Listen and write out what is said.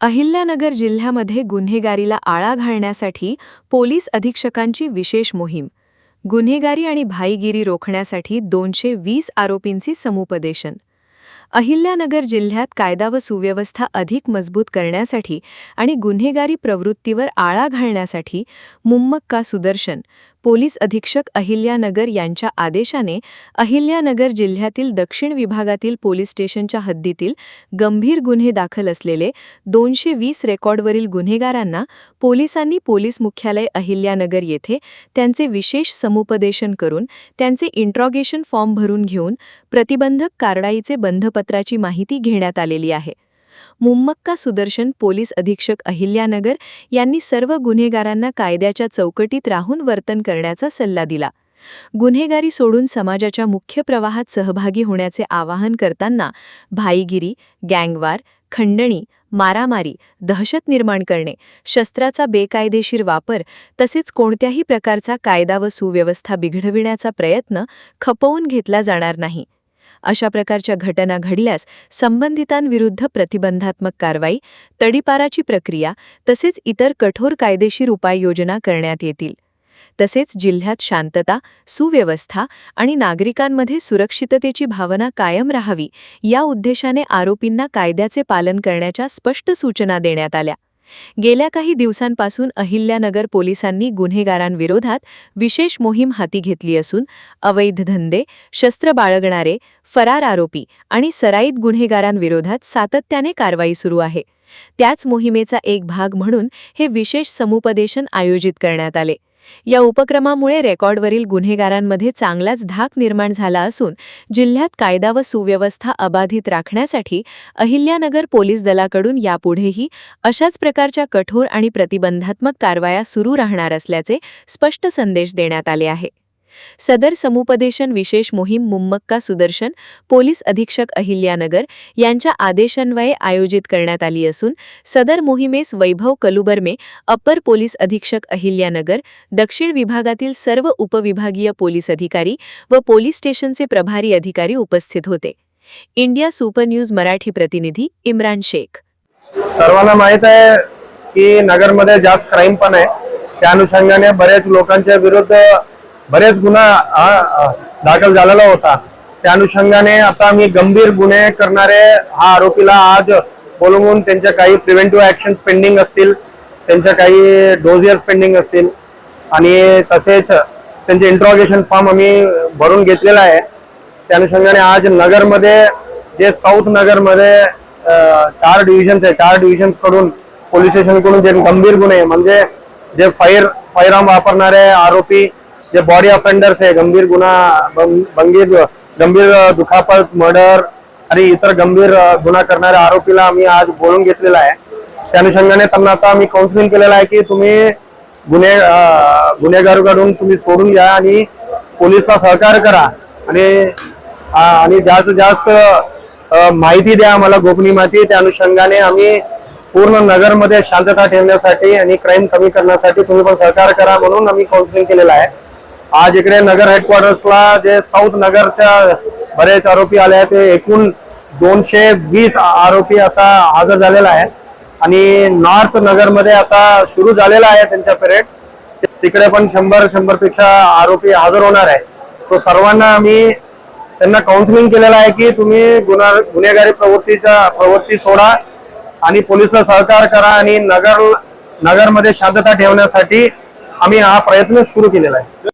अहिल्यानगर जिल्ह्यामध्ये गुन्हेगारीला आळा घालण्यासाठी पोलीस अधीक्षकांची विशेष मोहीम. गुन्हेगारी आणि भाईगिरी रोखण्यासाठी 220 आरोपींची समुपदेशन. अहिल्यानगर जिल्ह्यात कायदा व सुव्यवस्था अधिक मजबूत करण्यासाठी आणि गुन्हेगारी प्रवृत्तीवर आळा घालण्यासाठी मुम्मक्का सुदर्शन पोलीस अधीक्षक अहिल्यानगर यांच्या आदेशाने अहिल्यानगर जिल्ह्यातील दक्षिण विभागातील पोलीस स्टेशनच्या हद्दीतील गंभीर गुन्हे दाखल असलेले 220 रेकॉर्डवरील गुन्हेगारांना पोलिसांनी पोलीस मुख्यालय अहिल्यानगर येथे त्यांचे विशेष समुपदेशन करून त्यांचे इंट्रॉगेशन फॉर्म भरून घेऊन प्रतिबंधक कारवाईचे बंधपत्राची माहिती घेण्यात आलेली आहे. मुम्मक्का सुदर्शन पोलीस अधीक्षक अहिल्यानगर यांनी सर्व गुन्हेगारांना कायद्याच्या चौकटीत राहून वर्तन करण्याचा सल्ला दिला. गुन्हेगारी सोडून समाजाच्या मुख्य प्रवाहात सहभागी होण्याचे आवाहन करताना भाईगिरी, गँगवार, खंडणी, मारामारी, दहशत निर्माण करणे, शस्त्राचा बेकायदेशीर वापर तसेच कोणत्याही प्रकारचा कायदा व सुव्यवस्था बिघडविण्याचा प्रयत्न खपवून घेतला जाणार नाही. अशा प्रकारच्या घटना घडल्यास संबंधितांविरुद्ध प्रतिबंधात्मक कारवाई, तडीपाराची प्रक्रिया तसेच इतर कठोर कायदेशीर उपाययोजना करण्यात येतील. तसेच जिल्ह्यात शांतता, सुव्यवस्था आणि नागरिकांमध्ये सुरक्षिततेची भावना कायम राहावी या उद्देशाने आरोपींना कायद्याचे पालन करण्याच्या स्पष्ट सूचना देण्यात आल्या. गेल्या काही दिवसांपासून अहिल्यानगर पोलिसांनी गुन्हेगारांविरोधात विशेष मोहीम हाती घेतली असून अवैध धंदे, शस्त्र बाळगणारे, फरार आरोपी आणि सराईत गुन्हेगारांविरोधात सातत्याने कारवाई सुरू आहे. त्याच मोहिमेचा एक भाग म्हणून हे विशेष समुपदेशन आयोजित करण्यात आले. या उपक्रमामुळे रेकॉर्डवरील गुन्हेगारांमध्ये चांगलाच धाक निर्माण झाला असून जिल्ह्यात कायदा व सुव्यवस्था अबाधित राखण्यासाठी अहिल्यानगर पोलीस दलाकडून यापुढेही अशाच प्रकारच्या कठोर आणि प्रतिबंधात्मक कारवाया सुरू राहणार असल्याचे स्पष्ट संदेश देण्यात आले आहे. सदर समुपदेशन विशेष मोहीम मुम्मक्का सुदर्शन पोलीस अधीक्षक अहिल्यानगर यांच्या आदेशान्वये आयोजित करण्यात आली असून सदर मोहिमेस वैभव कलुबर्मे अप्पर पोलीस अधीक्षक अहिल्यानगर, दक्षिण विभागातील सर्व उपविभागीय पोलीस अधिकारी व पोलीस स्टेशनचे प्रभारी अधिकारी उपस्थित होते. इंडिया सुपर न्यूज मराठी प्रतिनिधी इम्रान शेख. सर्वांना माहित आहे की नगरमध्ये जास्त क्राईम पण आहे. त्या अनुषंगाने बरेच लोकांच्या विरुद्ध बरेच गुन्हा दाखल झालेला होता. त्या अनुषंगाने आता आम्ही गंभीर गुन्हे करणारे हा आरोपीला आज बोलवून त्यांच्या काही प्रिव्हेंटिव्ह ऍक्शन्स पेंडिंग असतील, त्यांच्या काही डोजियर्स पेंडिंग असतील आणि तसेच त्यांचे इंट्रॉगेशन फॉर्म आम्ही भरून घेतलेला आहे. त्या अनुषंगाने आज नगरमध्ये जे साऊथ नगरमध्ये 4 डिव्हिजन्स आहे, 4 डिव्हिजन्स कडून पोलीस स्टेशन कडून जे गंभीर गुन्हे म्हणजे जे फायरआर्म वापरणारे आरोपी, जे बॉडी ऑफेंडर्स आहे, गंभीर गुन्हा गंभीर दुखापत, मर्डर आणि इतर गंभीर गुन्हा करणाऱ्या आरोपीला आम्ही आज बोलून घेतलेला आहे. त्या अनुषंगाने त्यांना आता आम्ही काउन्सिलिंग केलेलं आहे की तुम्ही गुन्हेगारांकडून तुम्ही सोडून घ्या आणि पोलिसला सहकार्य करा आणि जास्तीत जास्त माहिती द्या आम्हाला, गोपनीय माहिती. त्या अनुषंगाने आम्ही पूर्ण नगरमध्ये शांतता ठेवण्यासाठी आणि क्राईम कमी करण्यासाठी तुम्ही पण सहकार्य करा म्हणून आम्ही काउन्सिलिंग केलेलं आहे. आज इकडे नगर हेडक्वार्टर्सला जे साऊथ नगरच्या बरेच आरोपी आले आहेत, ते एकूण 220 आरोपी आता हजर झालेला आहे आणि नॉर्थ नगरमध्ये आता सुरू झालेला आहे त्यांचा परेड. तिकडे पण 100 पेक्षा आरोपी हजर होणार आहे. तो सर्वांना आम्ही त्यांना काउन्सिलिंग केलेलं आहे की तुम्ही गुन्हेगारी प्रवृत्ती सोडा आणि पोलिसला सहकार्य करा आणि नगरमध्ये शांतता ठेवण्यासाठी आम्ही हा प्रयत्न सुरू केलेला आहे.